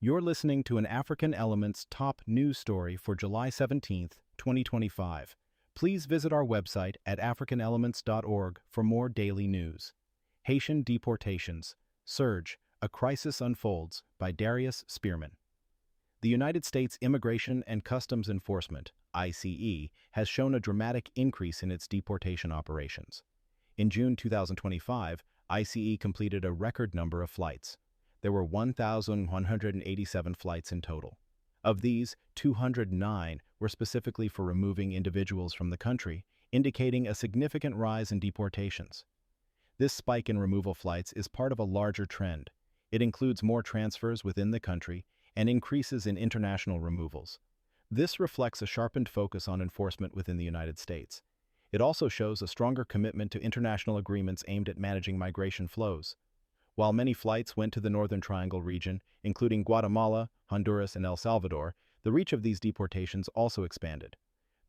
You're listening to an African Elements top news story for July 17th, 2025. Please visit our website at africanelements.org for more daily news. Haitian deportations. Surge, a crisis unfolds by Darius Spearman. The United States Immigration and Customs Enforcement, ICE, has shown a dramatic increase in its deportation operations. In June 2025, ICE completed a record number of flights. There were 1,187 flights in total. Of these, 209 were specifically for removing individuals from the country, indicating a significant rise in deportations. This spike in removal flights is part of a larger trend. It includes more transfers within the country and increases in international removals. This reflects a sharpened focus on enforcement within the United States. It also shows a stronger commitment to international agreements aimed at managing migration flows. While many flights went to the Northern Triangle region, including Guatemala, Honduras, and El Salvador, the reach of these deportations also expanded.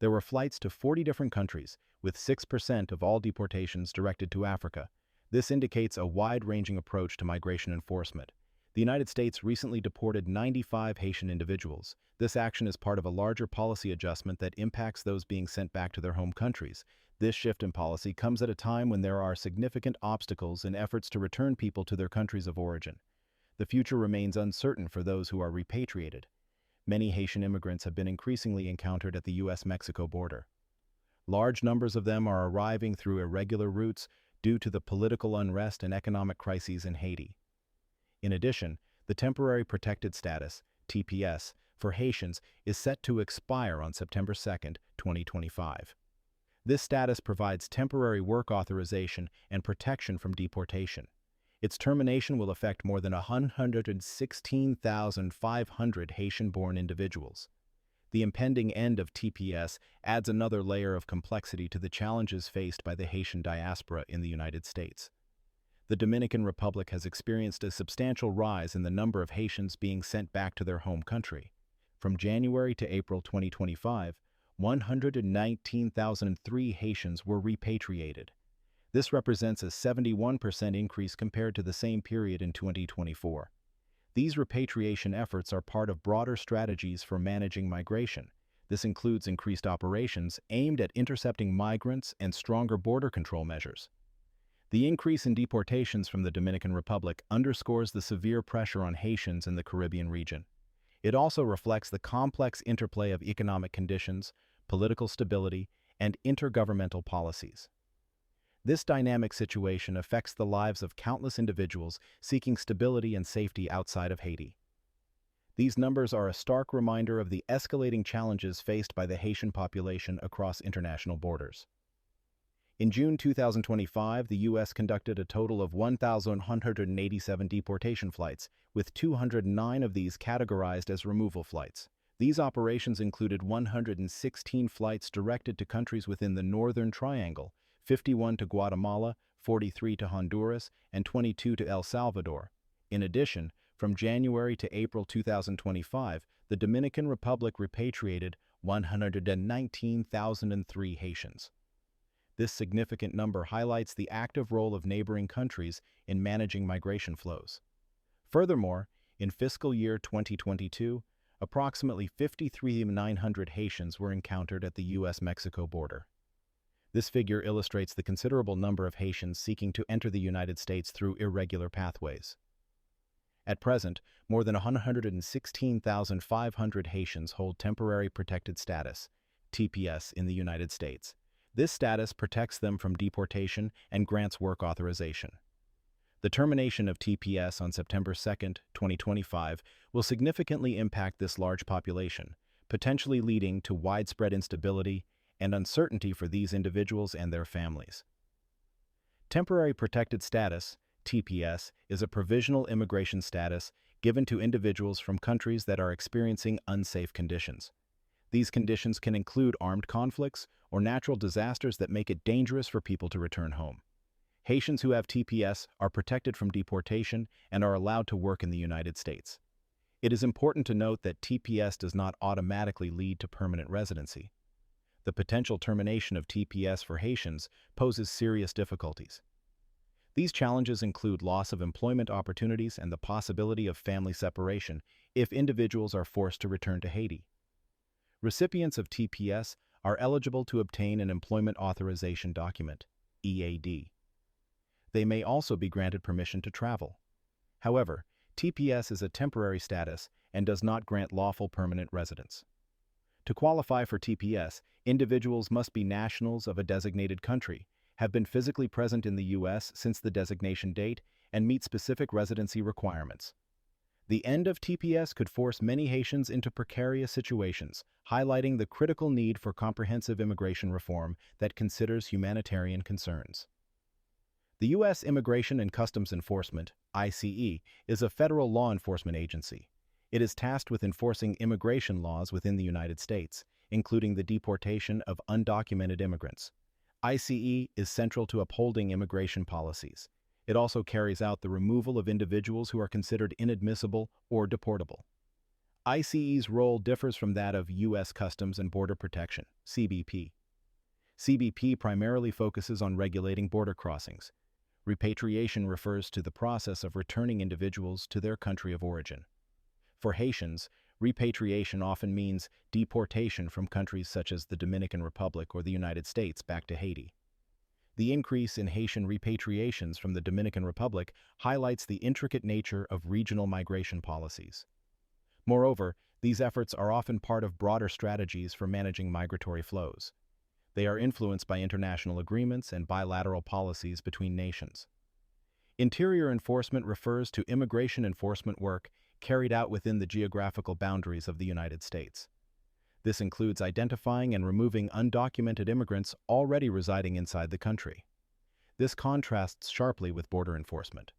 There were flights to 40 different countries, with 6% of all deportations directed to Africa. This indicates a wide-ranging approach to migration enforcement. The United States recently deported 95 Haitian individuals. This action is part of a larger policy adjustment that impacts those being sent back to their home countries. This shift in policy comes at a time when there are significant obstacles in efforts to return people to their countries of origin. The future remains uncertain for those who are repatriated. Many Haitian immigrants have been increasingly encountered at the U.S.-Mexico border. Large numbers of them are arriving through irregular routes due to the political unrest and economic crises in Haiti. In addition, the Temporary Protected Status, TPS, for Haitians is set to expire on September 2, 2025. This status provides temporary work authorization and protection from deportation. Its termination will affect more than 116,500 Haitian-born individuals. The impending end of TPS adds another layer of complexity to the challenges faced by the Haitian diaspora in the United States. The Dominican Republic has experienced a substantial rise in the number of Haitians being sent back to their home country. From January to April 2025, 119,003 Haitians were repatriated. This represents a 71% increase compared to the same period in 2024. These repatriation efforts are part of broader strategies for managing migration. This includes increased operations aimed at intercepting migrants and stronger border control measures. The increase in deportations from the Dominican Republic underscores the severe pressure on Haitians in the Caribbean region. It also reflects the complex interplay of economic conditions, political stability, and intergovernmental policies. This dynamic situation affects the lives of countless individuals seeking stability and safety outside of Haiti. These numbers are a stark reminder of the escalating challenges faced by the Haitian population across international borders. In June 2025, the U.S. conducted a total of 1,187 deportation flights, with 209 of these categorized as removal flights. These operations included 116 flights directed to countries within the Northern Triangle, 51 to Guatemala, 43 to Honduras, and 22 to El Salvador. In addition, from January to April 2025, the Dominican Republic repatriated 119,003 Haitians. This significant number highlights the active role of neighboring countries in managing migration flows. Furthermore, in fiscal year 2022, approximately 53,900 Haitians were encountered at the U.S.-Mexico border. This figure illustrates the considerable number of Haitians seeking to enter the United States through irregular pathways. At present, more than 116,500 Haitians hold Temporary Protected Status, TPS, in the United States. This status protects them from deportation and grants work authorization. The termination of TPS on September 2, 2025, will significantly impact this large population, potentially leading to widespread instability and uncertainty for these individuals and their families. Temporary Protected Status, TPS, is a provisional immigration status given to individuals from countries that are experiencing unsafe conditions. These conditions can include armed conflicts or natural disasters that make it dangerous for people to return home. Haitians who have TPS are protected from deportation and are allowed to work in the United States. It is important to note that TPS does not automatically lead to permanent residency. The potential termination of TPS for Haitians poses serious difficulties. These challenges include loss of employment opportunities and the possibility of family separation, if individuals are forced to return to Haiti. Recipients of TPS are eligible to obtain an Employment Authorization Document, EAD. They may also be granted permission to travel. However, TPS is a temporary status and does not grant lawful permanent residence. To qualify for TPS, individuals must be nationals of a designated country, have been physically present in the U.S. since the designation date, and meet specific residency requirements. The end of TPS could force many Haitians into precarious situations, highlighting the critical need for comprehensive immigration reform that considers humanitarian concerns. The U.S. Immigration and Customs Enforcement, ICE, is a federal law enforcement agency. It is tasked with enforcing immigration laws within the United States, including the deportation of undocumented immigrants. ICE is central to upholding immigration policies. It also carries out the removal of individuals who are considered inadmissible or deportable. ICE's role differs from that of U.S. Customs and Border Protection, CBP. CBP primarily focuses on regulating border crossings. Repatriation refers to the process of returning individuals to their country of origin. For Haitians, repatriation often means deportation from countries such as the Dominican Republic or the United States back to Haiti. The increase in Haitian repatriations from the Dominican Republic highlights the intricate nature of regional migration policies. Moreover, these efforts are often part of broader strategies for managing migratory flows. They are influenced by international agreements and bilateral policies between nations. Interior enforcement refers to immigration enforcement work carried out within the geographical boundaries of the United States. This includes identifying and removing undocumented immigrants already residing inside the country. This contrasts sharply with border enforcement.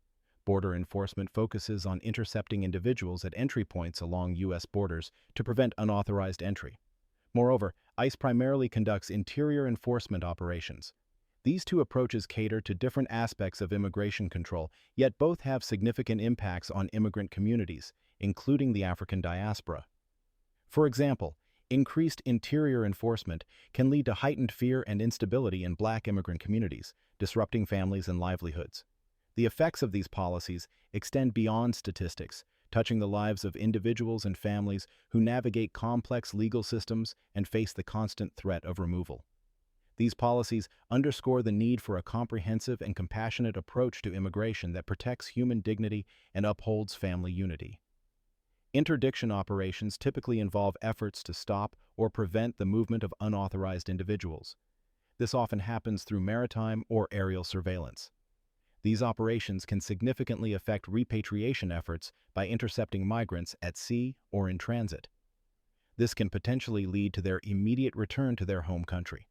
Border enforcement focuses on intercepting individuals at entry points along U.S. borders to prevent unauthorized entry. Moreover, ICE primarily conducts interior enforcement operations. These two approaches cater to different aspects of immigration control, yet both have significant impacts on immigrant communities, including the African diaspora. For example, increased interior enforcement can lead to heightened fear and instability in Black immigrant communities, disrupting families and livelihoods. The effects of these policies extend beyond statistics, touching the lives of individuals and families who navigate complex legal systems and face the constant threat of removal. These policies underscore the need for a comprehensive and compassionate approach to immigration that protects human dignity and upholds family unity. Interdiction operations typically involve efforts to stop or prevent the movement of unauthorized individuals. This often happens through maritime or aerial surveillance. These operations can significantly affect repatriation efforts by intercepting migrants at sea or in transit. This can potentially lead to their immediate return to their home country.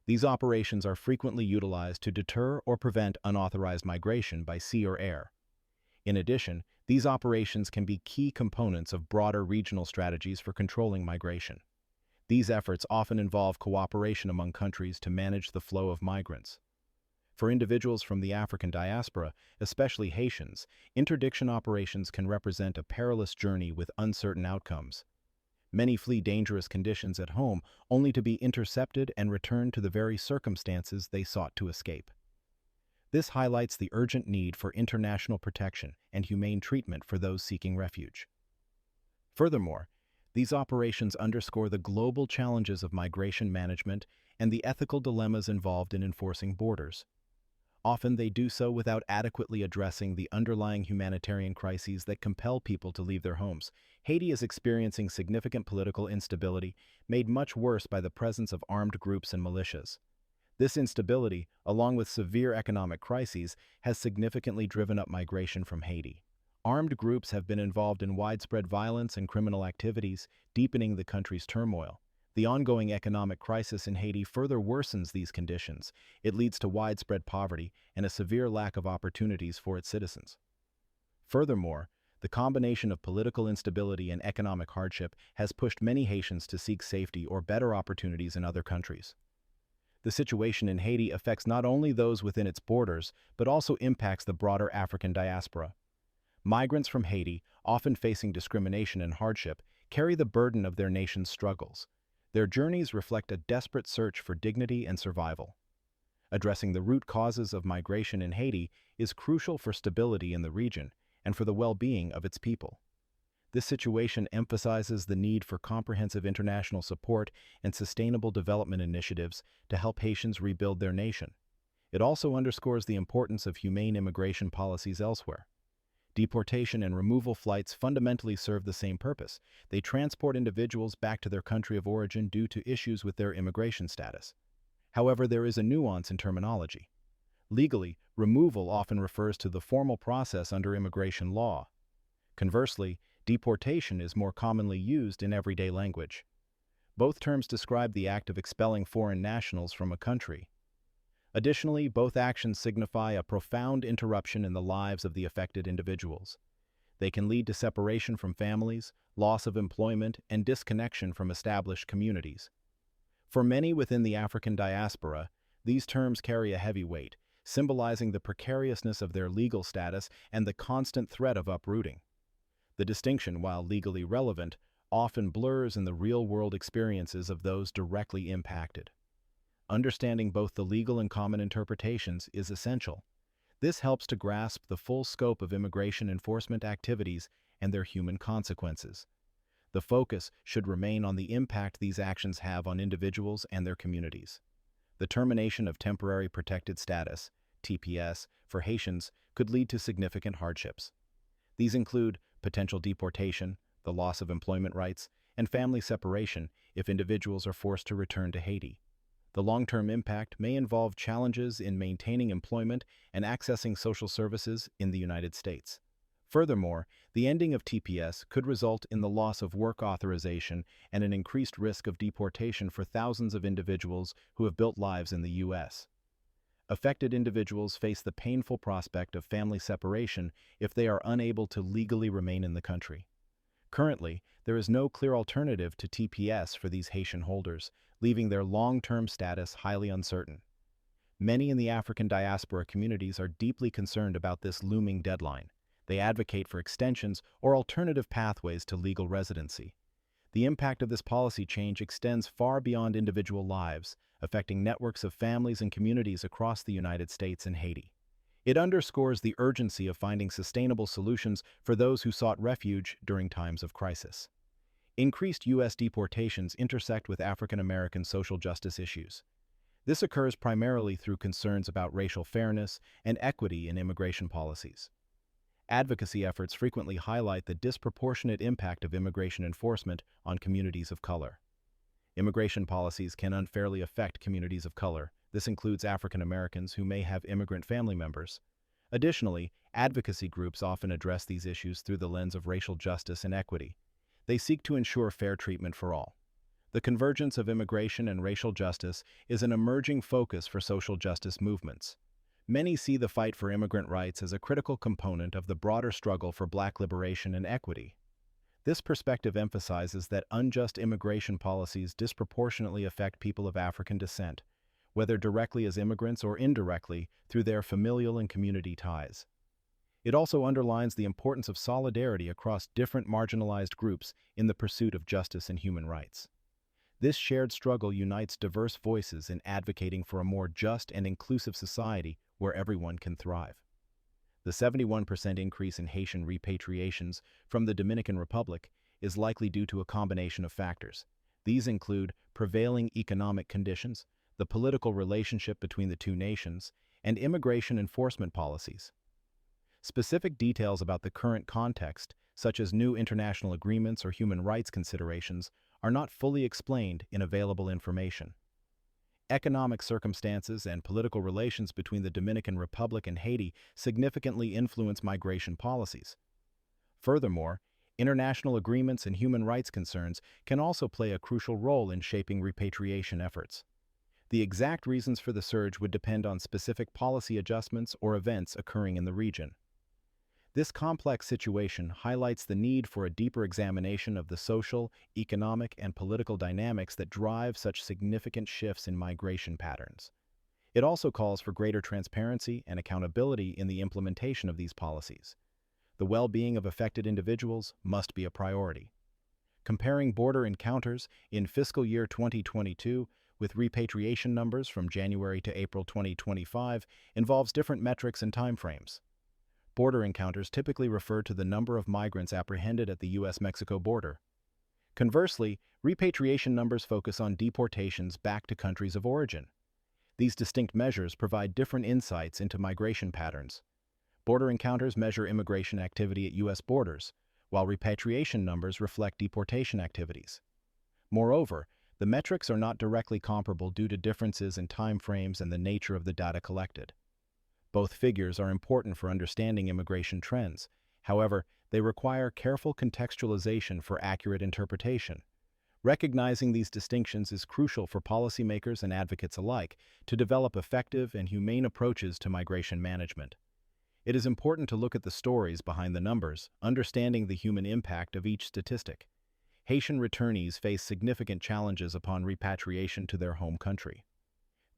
These operations are frequently utilized to deter or prevent unauthorized migration by sea or air. In addition, these operations can be key components of broader regional strategies for controlling migration. These efforts often involve cooperation among countries to manage the flow of migrants. For individuals from the African diaspora, especially Haitians, interdiction operations can represent a perilous journey with uncertain outcomes. Many flee dangerous conditions at home only to be intercepted and returned to the very circumstances they sought to escape. This highlights the urgent need for international protection and humane treatment for those seeking refuge. Furthermore, these operations underscore the global challenges of migration management and the ethical dilemmas involved in enforcing borders. Often they do so without adequately addressing the underlying humanitarian crises that compel people to leave their homes. Haiti is experiencing significant political instability, made much worse by the presence of armed groups and militias. This instability, along with severe economic crises, has significantly driven up migration from Haiti. Armed groups have been involved in widespread violence and criminal activities, deepening the country's turmoil. The ongoing economic crisis in Haiti further worsens these conditions. It leads to widespread poverty and a severe lack of opportunities for its citizens. Furthermore, the combination of political instability and economic hardship has pushed many Haitians to seek safety or better opportunities in other countries. The situation in Haiti affects not only those within its borders, but also impacts the broader African diaspora. Migrants from Haiti, often facing discrimination and hardship, carry the burden of their nation's struggles. Their journeys reflect a desperate search for dignity and survival. Addressing the root causes of migration in Haiti is crucial for stability in the region and for the well-being of its people. This situation emphasizes the need for comprehensive international support and sustainable development initiatives to help Haitians rebuild their nation. It also underscores the importance of humane immigration policies elsewhere. Deportation and removal flights fundamentally serve the same purpose. They transport individuals back to their country of origin due to issues with their immigration status. However, there is a nuance in terminology. Legally, removal often refers to the formal process under immigration law. Conversely, deportation is more commonly used in everyday language. Both terms describe the act of expelling foreign nationals from a country. Additionally, both actions signify a profound interruption in the lives of the affected individuals. They can lead to separation from families, loss of employment, and disconnection from established communities. For many within the African diaspora, these terms carry a heavy weight, symbolizing the precariousness of their legal status and the constant threat of uprooting. The distinction, while legally relevant, often blurs in the real-world experiences of those directly impacted. Understanding both the legal and common interpretations is essential. This helps to grasp the full scope of immigration enforcement activities and their human consequences. The focus should remain on the impact these actions have on individuals and their communities. The termination of temporary protected status, TPS, for Haitians could lead to significant hardships. These include potential deportation, the loss of employment rights, and family separation if individuals are forced to return to Haiti. The long-term impact may involve challenges in maintaining employment and accessing social services in the United States. Furthermore, the ending of TPS could result in the loss of work authorization and an increased risk of deportation for thousands of individuals who have built lives in the U.S. Affected individuals face the painful prospect of family separation if they are unable to legally remain in the country. Currently, there is no clear alternative to TPS for these Haitian holders, leaving their long-term status highly uncertain. Many in the African diaspora communities are deeply concerned about this looming deadline. They advocate for extensions or alternative pathways to legal residency. The impact of this policy change extends far beyond individual lives, affecting networks of families and communities across the United States and Haiti. It underscores the urgency of finding sustainable solutions for those who sought refuge during times of crisis. Increased U.S. deportations intersect with African American social justice issues. This occurs primarily through concerns about racial fairness and equity in immigration policies. Advocacy efforts frequently highlight the disproportionate impact of immigration enforcement on communities of color. Immigration policies can unfairly affect communities of color. This includes African Americans who may have immigrant family members. Additionally, advocacy groups often address these issues through the lens of racial justice and equity. They seek to ensure fair treatment for all. The convergence of immigration and racial justice is an emerging focus for social justice movements. Many see the fight for immigrant rights as a critical component of the broader struggle for Black liberation and equity. This perspective emphasizes that unjust immigration policies disproportionately affect people of African descent, whether directly as immigrants or indirectly through their familial and community ties. It also underlines the importance of solidarity across different marginalized groups in the pursuit of justice and human rights. This shared struggle unites diverse voices in advocating for a more just and inclusive society where everyone can thrive. The 71% increase in Haitian repatriations from the Dominican Republic is likely due to a combination of factors. These include prevailing economic conditions, the political relationship between the two nations, and immigration enforcement policies. Specific details about the current context, such as new international agreements or human rights considerations, are not fully explained in available information. Economic circumstances and political relations between the Dominican Republic and Haiti significantly influence migration policies. Furthermore, international agreements and human rights concerns can also play a crucial role in shaping repatriation efforts. The exact reasons for the surge would depend on specific policy adjustments or events occurring in the region. This complex situation highlights the need for a deeper examination of the social, economic, and political dynamics that drive such significant shifts in migration patterns. It also calls for greater transparency and accountability in the implementation of these policies. The well-being of affected individuals must be a priority. Comparing border encounters in fiscal year 2022 with repatriation numbers from January to April 2025 involves different metrics and timeframes. Border encounters typically refer to the number of migrants apprehended at the U.S.-Mexico border. Conversely, repatriation numbers focus on deportations back to countries of origin. These distinct measures provide different insights into migration patterns. Border encounters measure immigration activity at U.S. borders, while repatriation numbers reflect deportation activities. Moreover, the metrics are not directly comparable due to differences in time frames and the nature of the data collected. Both figures are important for understanding immigration trends. However, they require careful contextualization for accurate interpretation. Recognizing these distinctions is crucial for policymakers and advocates alike to develop effective and humane approaches to migration management. It is important to look at the stories behind the numbers, understanding the human impact of each statistic. Haitian returnees face significant challenges upon repatriation to their home country.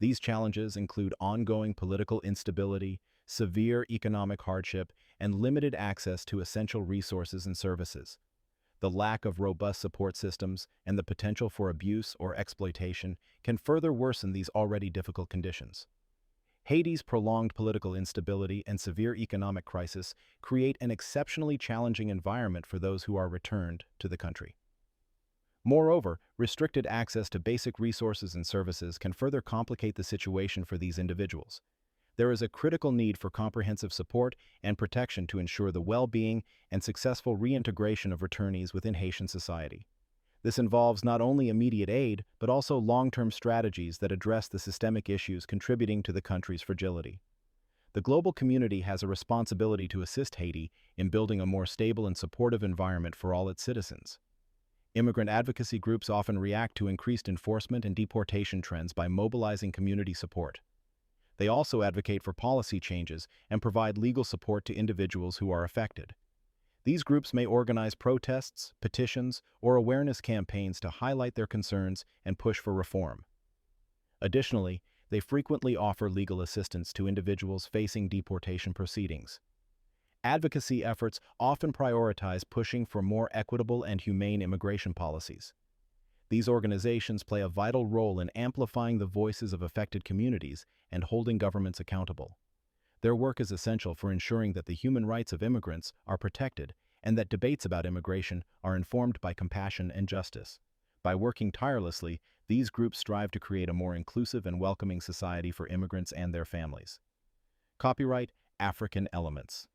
These challenges include ongoing political instability, severe economic hardship, and limited access to essential resources and services. The lack of robust support systems and the potential for abuse or exploitation can further worsen these already difficult conditions. Haiti's prolonged political instability and severe economic crisis create an exceptionally challenging environment for those who are returned to the country. Moreover, restricted access to basic resources and services can further complicate the situation for these individuals. There is a critical need for comprehensive support and protection to ensure the well-being and successful reintegration of returnees within Haitian society. This involves not only immediate aid, but also long-term strategies that address the systemic issues contributing to the country's fragility. The global community has a responsibility to assist Haiti in building a more stable and supportive environment for all its citizens. Immigrant advocacy groups often react to increased enforcement and deportation trends by mobilizing community support. They also advocate for policy changes and provide legal support to individuals who are affected. These groups may organize protests, petitions, or awareness campaigns to highlight their concerns and push for reform. Additionally, they frequently offer legal assistance to individuals facing deportation proceedings. Advocacy efforts often prioritize pushing for more equitable and humane immigration policies. These organizations play a vital role in amplifying the voices of affected communities and holding governments accountable. Their work is essential for ensuring that the human rights of immigrants are protected and that debates about immigration are informed by compassion and justice. By working tirelessly, these groups strive to create a more inclusive and welcoming society for immigrants and their families. Copyright African Elements.